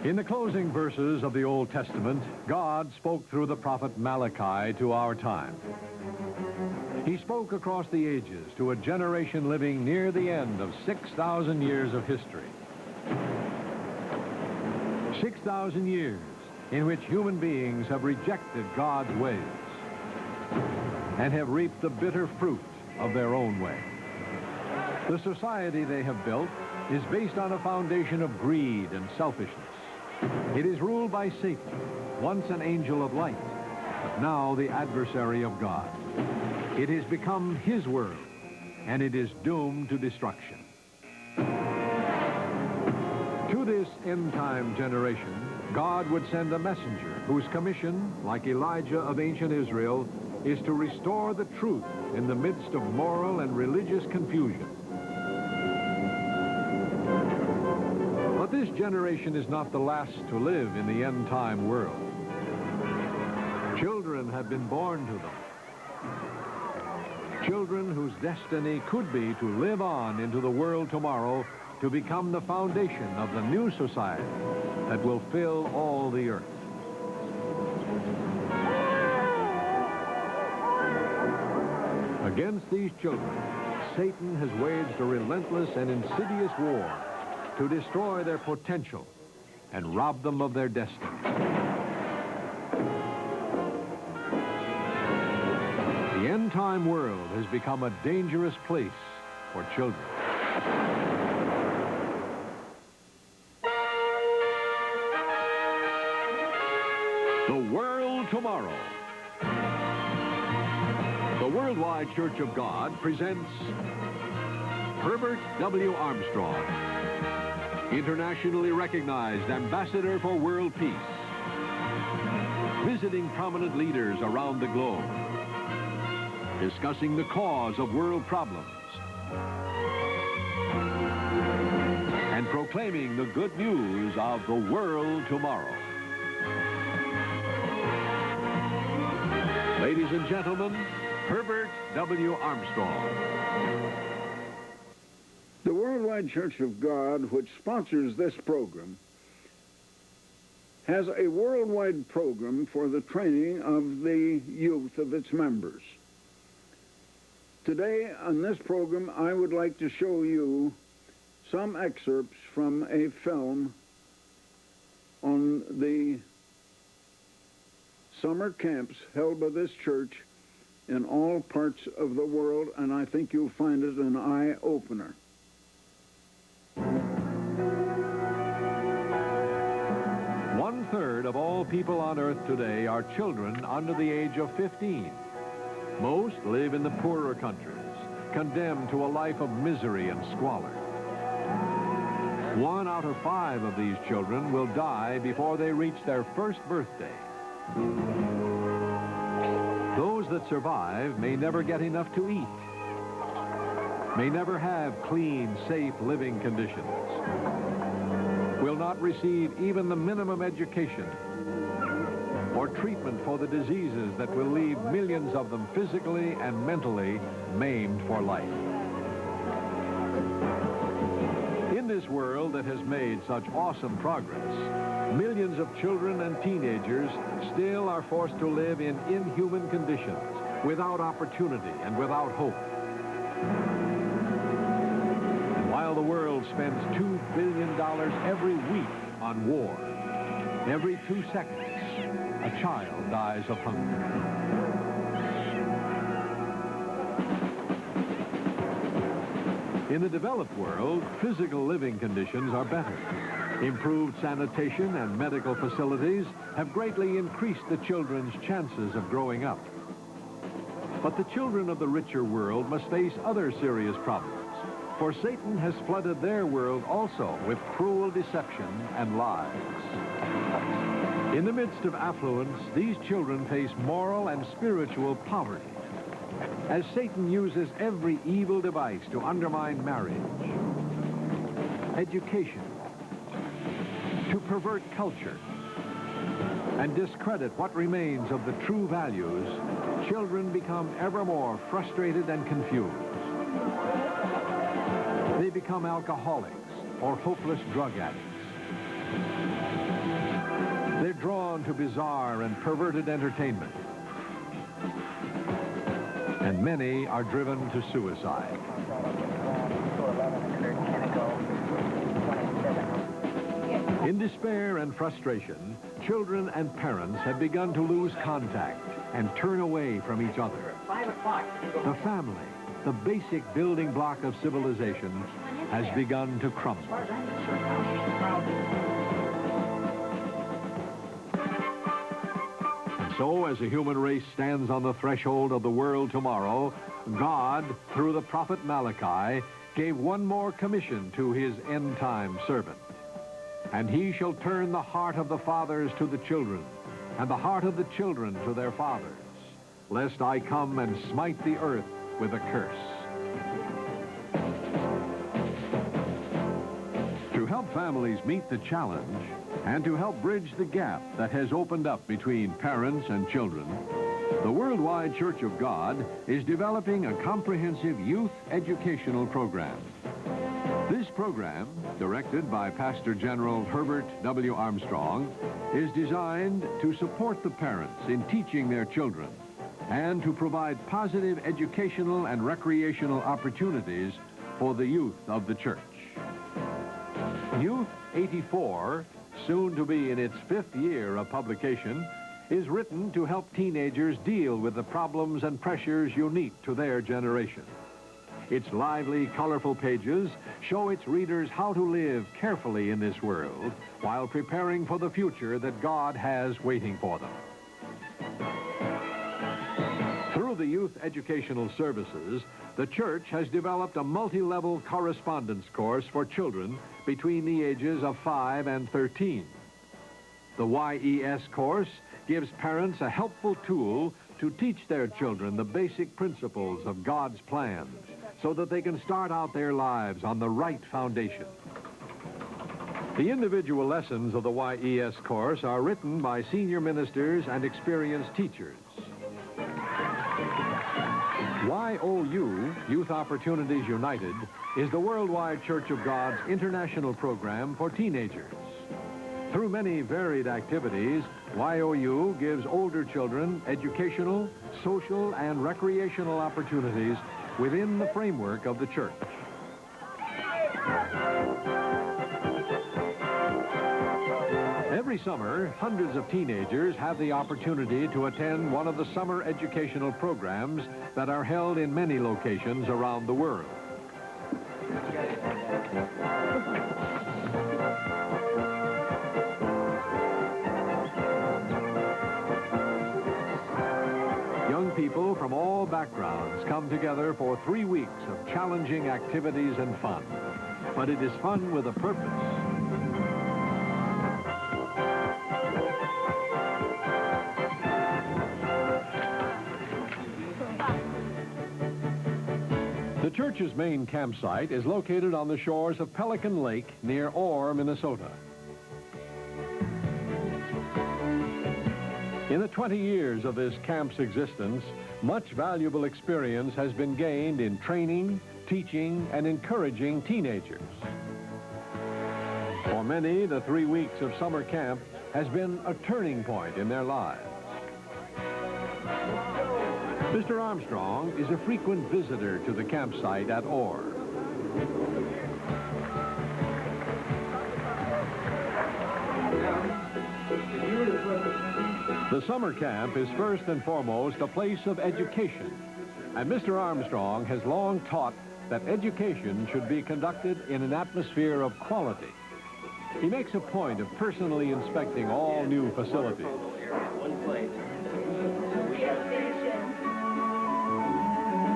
In the closing verses of the Old Testament, God spoke through the prophet Malachi to our time. He spoke across the ages to a generation living near the end of 6,000 years of history. 6,000 years in which human beings have rejected God's ways and have reaped the bitter fruit of their own way. The society they have built is based on a foundation of greed and selfishness. It is ruled by Satan, once an angel of light, but now the adversary of God. It has become his world, and it is doomed to destruction. To this end-time generation, God would send a messenger whose commission, like Elijah of ancient Israel, is to restore the truth in the midst of moral and religious confusion. But this generation is not the last to live in the end-time world. Children have been born to them. Children whose destiny could be to live on into the world tomorrow to become the foundation of the new society that will fill all the earth. Against these children, Satan has waged a relentless and insidious war to destroy their potential and rob them of their destiny. The end-time world has become a dangerous place for children. The World Tomorrow. The Worldwide Church of God presents Herbert W. Armstrong, internationally recognized ambassador for world peace, visiting prominent leaders around the globe, discussing the cause of world problems, and proclaiming the good news of the world tomorrow. Ladies and gentlemen, Herbert W. Armstrong. The Worldwide Church of God, which sponsors this program, has a worldwide program for the training of the youth of its members. Today on this program, I would like to show you some excerpts from a film on the summer camps held by this church in all parts of the world, and I think you'll find it an eye-opener. One-third of all people on Earth today are children under the age of 15. Most live in the poorer countries, condemned to a life of misery and squalor. 1 out of 5 of these children will die before they reach their first birthday. Those that survive may never get enough to eat, may never have clean, safe living conditions, will not receive even the minimum education or treatment for the diseases that will leave millions of them physically and mentally maimed for life. In this world that has made such awesome progress, millions of children and teenagers still are forced to live in inhuman conditions, without opportunity and without hope. And while the world spends $2 billion every week on war, every 2 seconds, a child dies of hunger. In the developed world, physical living conditions are better. Improved sanitation and medical facilities have greatly increased the children's chances of growing up. But the children of the richer world must face other serious problems, for Satan has flooded their world also with cruel deception and lies. In the midst of affluence, these children face moral and spiritual poverty, as Satan uses every evil device to undermine marriage, education, to pervert culture, and discredit what remains of the true values. Children become ever more frustrated and confused. They become alcoholics or hopeless drug addicts. They're drawn to bizarre and perverted entertainment. And many are driven to suicide. In despair and frustration, children and parents have begun to lose contact and turn away from each other. The family, the basic building block of civilization, has begun to crumble. And so, as the human race stands on the threshold of the world tomorrow, God, through the prophet Malachi, gave one more commission to his end-time servant. And he shall turn the heart of the fathers to the children, and the heart of the children to their fathers, lest I come and smite the earth with a curse. To help families meet the challenge, and to help bridge the gap that has opened up between parents and children, the Worldwide Church of God is developing a comprehensive youth educational program. This program, directed by Pastor General Herbert W. Armstrong, is designed to support the parents in teaching their children and to provide positive educational and recreational opportunities for the youth of the church. Youth 84, soon to be in its 5th year of publication, is written to help teenagers deal with the problems and pressures unique to their generation. Its lively, colorful pages show its readers how to live carefully in this world while preparing for the future that God has waiting for them. Through the Youth Educational Services, the church has developed a multi-level correspondence course for children between the ages of 5 and 13. The YES course gives parents a helpful tool to teach their children the basic principles of God's plans, so that they can start out their lives on the right foundation. The individual lessons of the YES course are written by senior ministers and experienced teachers. YOU, Youth Opportunities United, is the Worldwide Church of God's international program for teenagers. Through many varied activities, YOU gives older children educational, social, and recreational opportunities within the framework of the church. Every summer, hundreds of teenagers have the opportunity to attend one of the summer educational programs that are held in many locations around the world. Young people from all backgrounds come together for 3 weeks of challenging activities and fun. But it is fun with a purpose. The church's main campsite is located on the shores of Pelican Lake near Orr, Minnesota. In the 20 years of this camp's existence, much valuable experience has been gained in training, teaching, and encouraging teenagers. For many, the 3 weeks of summer camp has been a turning point in their lives. Mr. Armstrong is a frequent visitor to the campsite at Orr. The summer camp is first and foremost a place of education, and Mr. Armstrong has long taught that education should be conducted in an atmosphere of quality. He makes a point of personally inspecting all new facilities.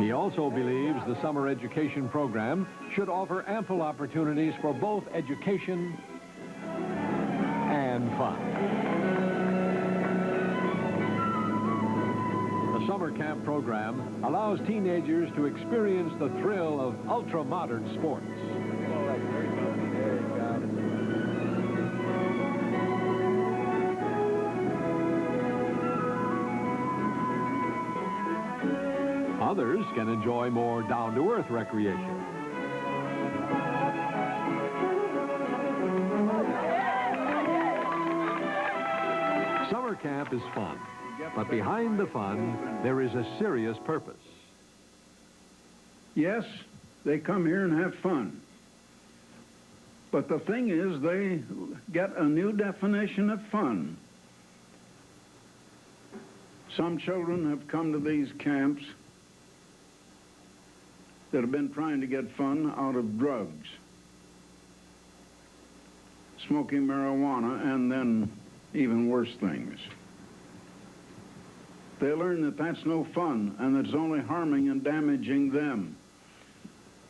He also believes the summer education program should offer ample opportunities for both education and fun. The summer camp program allows teenagers to experience the thrill of ultra-modern sports. Others can enjoy more down-to-earth recreation. camp is fun, but behind the fun, there is a serious purpose. Yes, they come here and have fun. But the thing is, they get a new definition of fun. Some children have come to these camps that have been trying to get fun out of drugs, smoking marijuana, and then even worse things. They learn that that's no fun and that it's only harming and damaging them.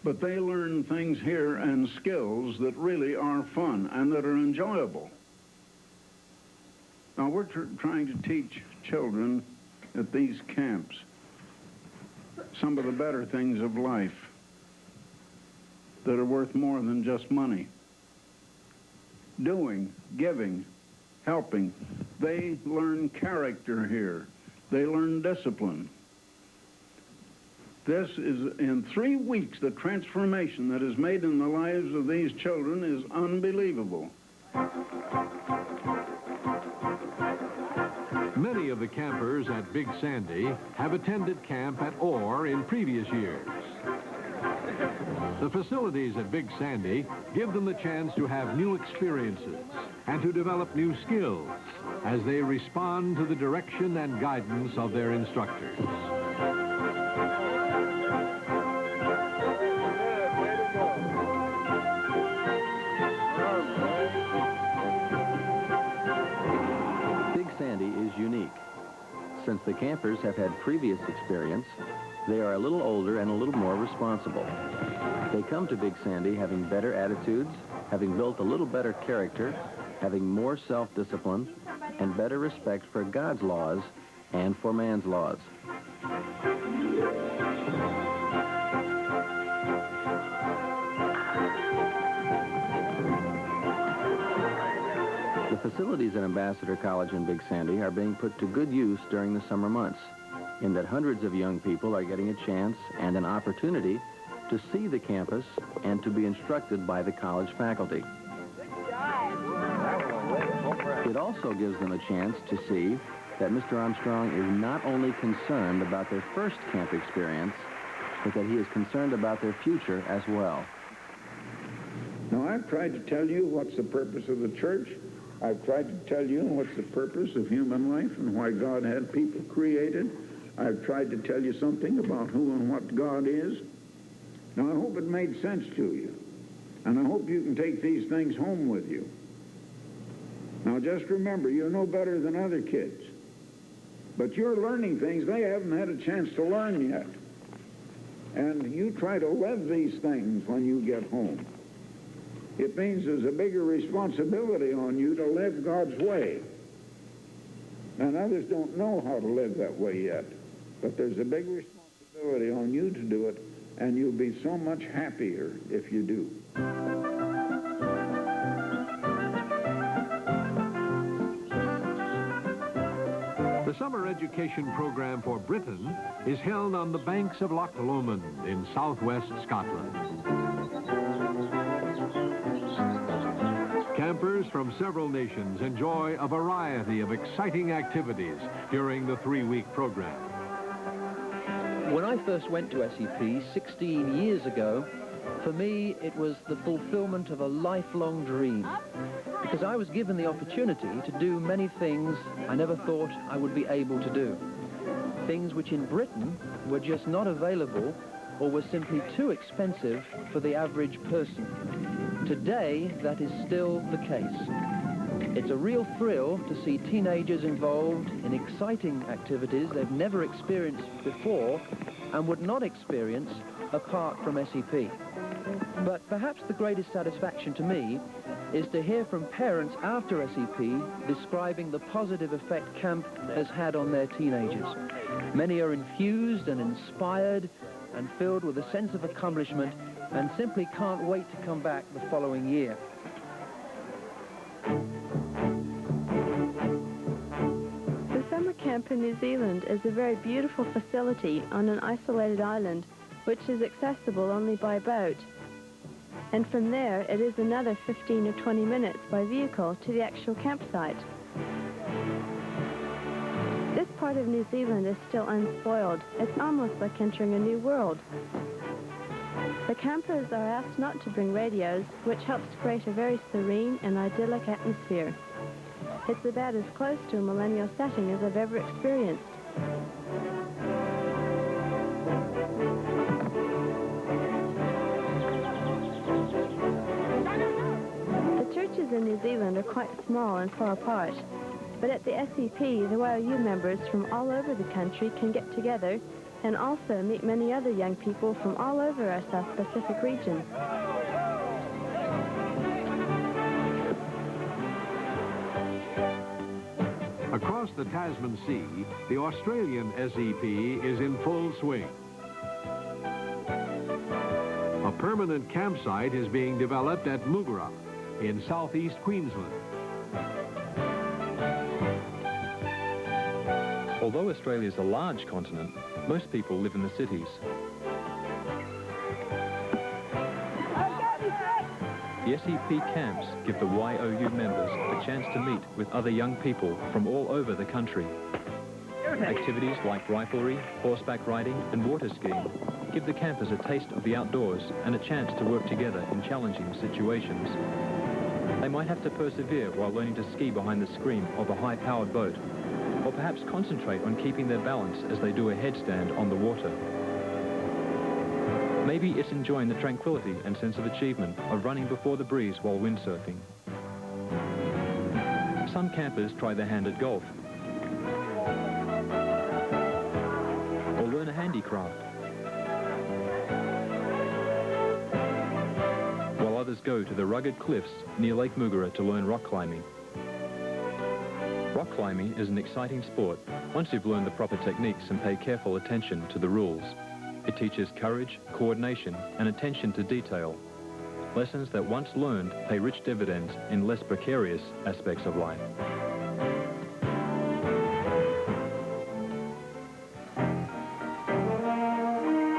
But they learn things here and skills that really are fun and that are enjoyable. Now, we're trying to teach children at these camps some of the better things of life that are worth more than just money. Doing, giving, helping. They learn character here. They learn discipline. This is, in 3 weeks, the transformation that is made in the lives of these children is unbelievable. Many of the campers at Big Sandy have attended camp at Orr in previous years. The facilities at Big Sandy give them the chance to have new experiences and to develop new skills as they respond to the direction and guidance of their instructors. Big Sandy is unique. Since the campers have had previous experience, they are a little older and a little more responsible. They come to Big Sandy having better attitudes, having built a little better character, having more self-discipline, and better respect for God's laws and for man's laws. The facilities at Ambassador College in Big Sandy are being put to good use during the summer months, in that hundreds of young people are getting a chance and an opportunity to see the campus and to be instructed by the college faculty. It also gives them a chance to see that Mr. Armstrong is not only concerned about their first camp experience, but that he is concerned about their future as well. Now, I've tried to tell you what's the purpose of the church. I've tried to tell you what's the purpose of human life and why God had people created. I've tried to tell you something about who and what God is. Now, I hope it made sense to you, and I hope you can take these things home with you. Now, just remember, you're no better than other kids, but you're learning things they haven't had a chance to learn yet. And you try to live these things when you get home. It means there's a bigger responsibility on you to live God's way. And others don't know how to live that way yet, but there's a big responsibility on you to do it, and you'll be so much happier if you do. The summer education program for Britain is held on the banks of Loch Lomond in southwest Scotland. Campers from several nations enjoy a variety of exciting activities during the 3-week program. When I first went to SEP 16 years ago, for me it was the fulfillment of a lifelong dream, because I was given the opportunity to do many things I never thought I would be able to do. Things which in Britain were just not available or were simply too expensive for the average person. Today, that is still the case. It's a real thrill to see teenagers involved in exciting activities they've never experienced before and would not experience apart from SEP. But perhaps the greatest satisfaction to me is to hear from parents after SEP describing the positive effect camp has had on their teenagers. Many are infused and inspired and filled with a sense of accomplishment and simply can't wait to come back the following year. The summer camp in New Zealand is a very beautiful facility on an isolated island which is accessible only by boat. And from there, it is another 15 or 20 minutes by vehicle to the actual campsite. part of New Zealand is still unspoiled. It's almost like entering a new world. The campers are asked not to bring radios, which helps create a very serene and idyllic atmosphere. It's about as close to a millennial setting as I've ever experienced. The churches in New Zealand are quite small and far apart, but at the SEP, the YOU members from all over the country can get together and also meet many other young people from all over our South Pacific region. Across the Tasman Sea, the Australian SEP is in full swing. A permanent campsite is being developed at Mugara in southeast Queensland. Although Australia is a large continent, most people live in the cities. The SEP camps give the YOU members a chance to meet with other young people from all over the country. Activities like riflery, horseback riding and water skiing give the campers a taste of the outdoors and a chance to work together in challenging situations. They might have to persevere while learning to ski behind the screen of a high-powered boat, or perhaps concentrate on keeping their balance as they do a headstand on the water. Maybe it's enjoying the tranquility and sense of achievement of running before the breeze while windsurfing. Some campers try their hand at golf, or learn a handicraft, while others go to the rugged cliffs near Lake Mugara to learn rock climbing. Rock climbing is an exciting sport once you've learned the proper techniques and pay careful attention to the rules. It teaches courage, coordination, and attention to detail. Lessons that once learned pay rich dividends in less precarious aspects of life.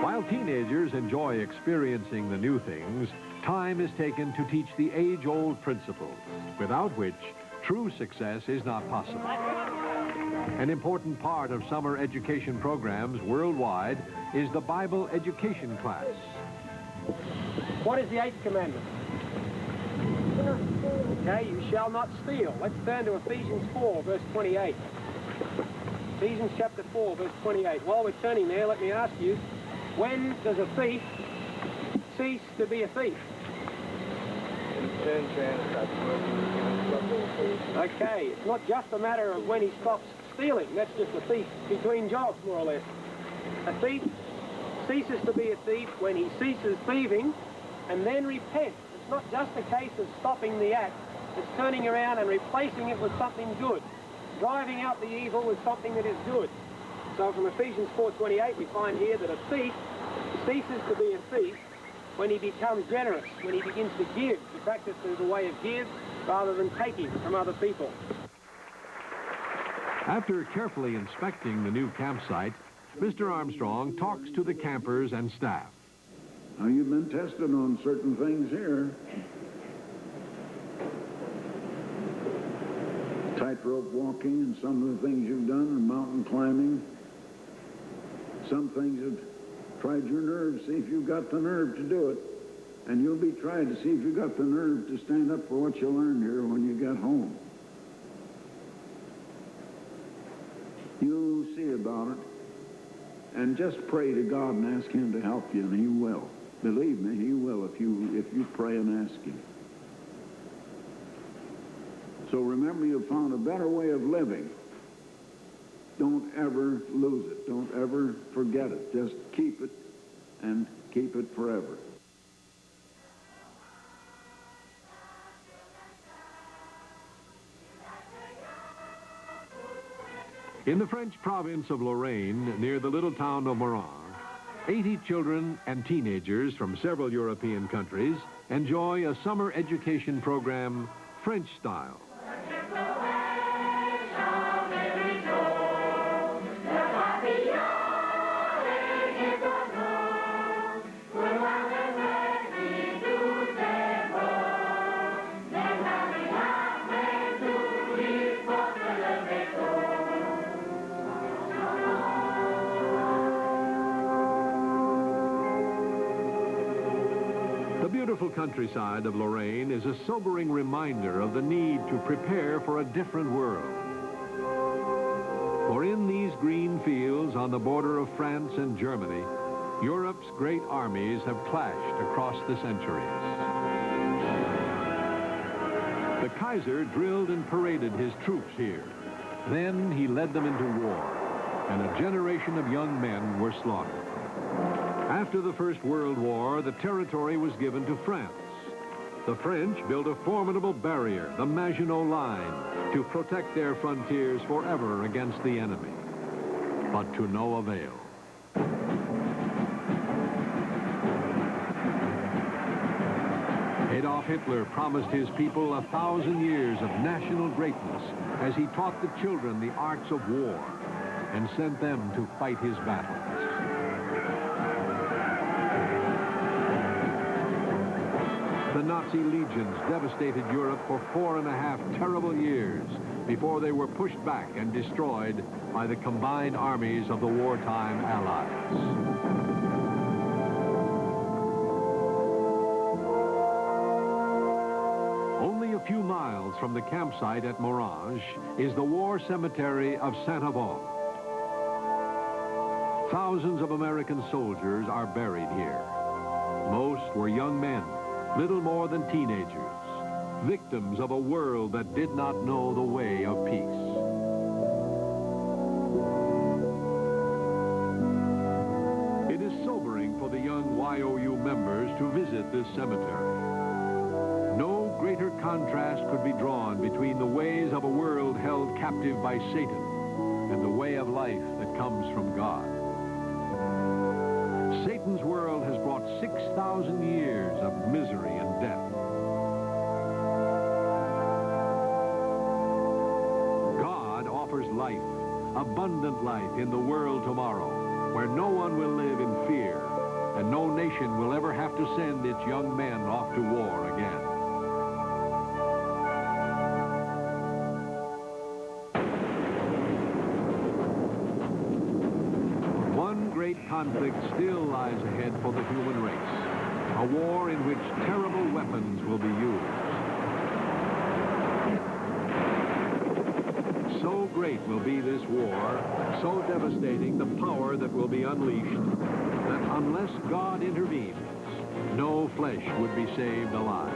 While teenagers enjoy experiencing the new things, time is taken to teach the age-old principles, without which true success is not possible. An important part of summer education programs worldwide is the Bible education class. What is the 8th commandment? Okay, you shall not steal. Let's turn to Ephesians 4, verse 28. Ephesians chapter 4, verse 28. While we're turning there, let me ask you, when does a thief cease to be a thief? Okay, it's not just a matter of when he stops stealing. That's just a thief between jobs, more or less. A thief ceases to be a thief when he ceases thieving and then repents. It's not just a case of stopping the act. It's turning around and replacing it with something good, driving out the evil with something that is good. So from Ephesians 4:28, we find here that a thief ceases to be a thief when he becomes generous, when he begins to give, to practice the way of give rather than taking from other people. After carefully inspecting the new campsite, Mr. Armstrong talks to the campers and staff. Now, you've been tested on certain things here. Tightrope walking and some of the things you've done, and mountain climbing. Some things have tried your nerve, see if you've got the nerve to do it. And you'll be tried to see if you've got the nerve to stand up for what you learned here when you get home. You'll see about it. And just pray to God and ask him to help you, and he will. Believe me, he will if you pray and ask him. So remember, you've found a better way of living. Don't ever lose it. Don't ever forget it. Just keep it, and keep it forever. In the French province of Lorraine, near the little town of Morin, 80 children and teenagers from several European countries enjoy a summer education program, French style. beautiful countryside of Lorraine is a sobering reminder of the need to prepare for a different world. For in these green fields on the border of France and Germany, Europe's great armies have clashed across the centuries. The Kaiser drilled and paraded his troops here. Then he led them into war, and a generation of young men were slaughtered. After the First World War, the territory was given to France. The French built a formidable barrier, the Maginot Line, to protect their frontiers forever against the enemy. But to no avail. Adolf Hitler promised his people 1,000 years of national greatness as he taught the children the arts of war and sent them to fight his battles. The Nazi legions devastated Europe for 4.5 terrible years before they were pushed back and destroyed by the combined armies of the wartime Allies. Only a few miles from the campsite at Morange is the war cemetery of Saint-Avold. Thousands of American soldiers are buried here. Most were young men, little more than teenagers, victims of a world that did not know the way of peace. It is sobering for the young YOU members to visit this cemetery. No greater contrast could be drawn between the ways of a world held captive by Satan and the way of life that comes from God. Satan's world has brought 6,000 years of misery and death. God offers life, abundant life in the world tomorrow, where no one will live in fear, and no nation will ever have to send its young men off to war again. Conflict still lies ahead for the human race, a war in which terrible weapons will be used. So great will be this war, so devastating the power that will be unleashed, that unless God intervenes, no flesh would be saved alive.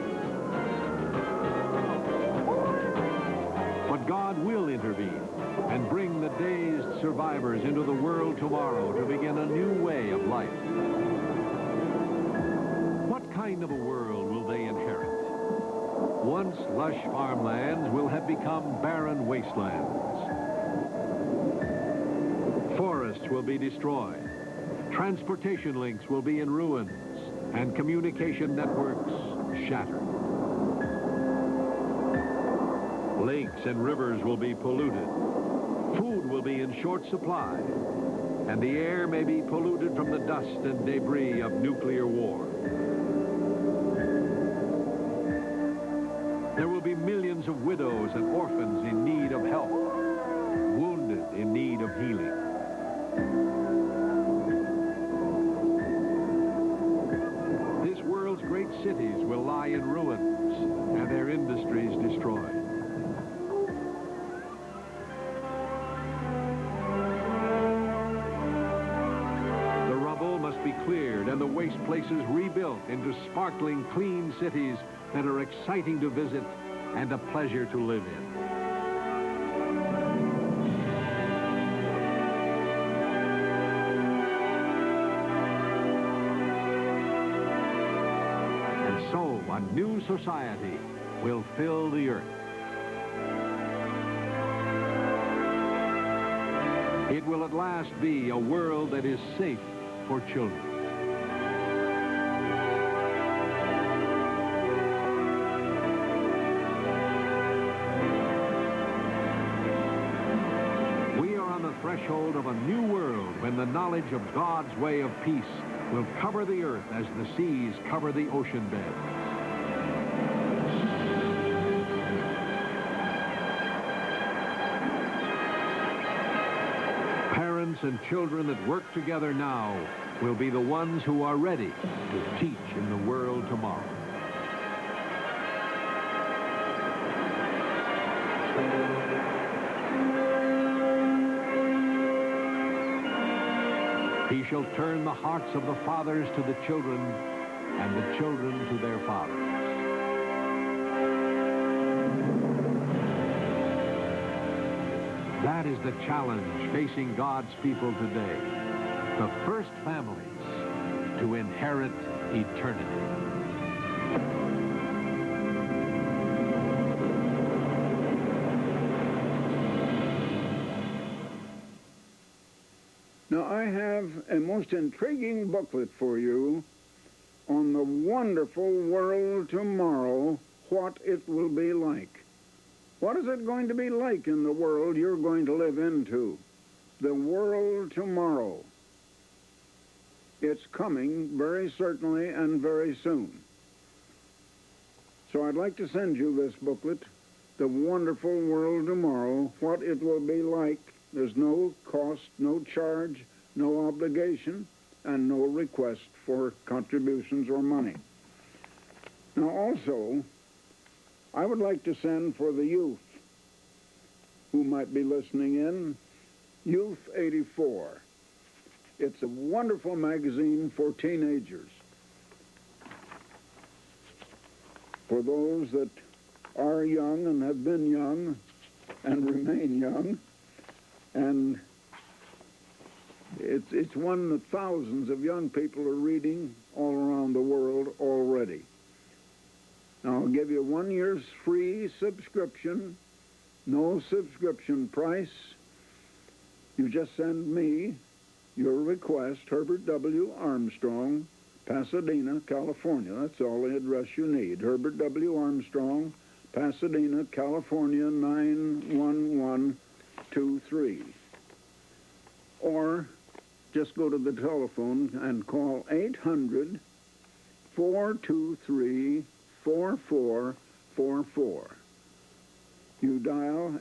But God will intervene and bring the dazed survivors into the world tomorrow to begin a new way of life. What kind of a world will they inherit? Once lush farmlands will have become barren wastelands. Forests will be destroyed. Transportation links will be in ruins, and communication networks shattered. Lakes and rivers will be polluted. Food will be in short supply, and the air may be polluted from the dust and debris of nuclear war. There will be millions of widows and orphans in need of help, wounded in need of healing. This world's great cities will lie in ruins and their industries destroyed. Cleared and the waste places rebuilt into sparkling, clean cities that are exciting to visit and a pleasure to live in. And so a new society will fill the earth. It will at last be a world that is safe for children. We are on the threshold of a new world when the knowledge of God's way of peace will cover the earth as the seas cover the ocean bed. Parents and children that work together now will be the ones who are ready to teach in the world tomorrow. He shall turn the hearts of the fathers to the children, and the children to their fathers. That is the challenge facing God's people today. The first families to inherit eternity. Now, I have a most intriguing booklet for you on the wonderful world tomorrow, what it will be like. What is it going to be like in the world you're going to live into? The world tomorrow. It's coming very certainly and very soon. So I'd like to send you this booklet, The Wonderful World Tomorrow, what it will be like. There's no cost, no charge, no obligation, and no request for contributions or money. Now also, I would like to send for the youth who might be listening in, Youth 84. It's a wonderful magazine for teenagers. For those that are young and have been young and remain young, and it's one that thousands of young people are reading all around the world already. Now, I'll give you 1 year's free subscription, no subscription price. You just send me your request, Herbert W. Armstrong, Pasadena, California. That's all the address you need. Herbert W. Armstrong, Pasadena, California, 91123. Or just go to the telephone and call 800-423-4444. You dial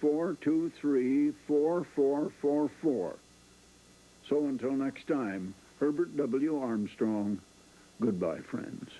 800-423-4444. So until next time, Herbert W. Armstrong, goodbye, friends.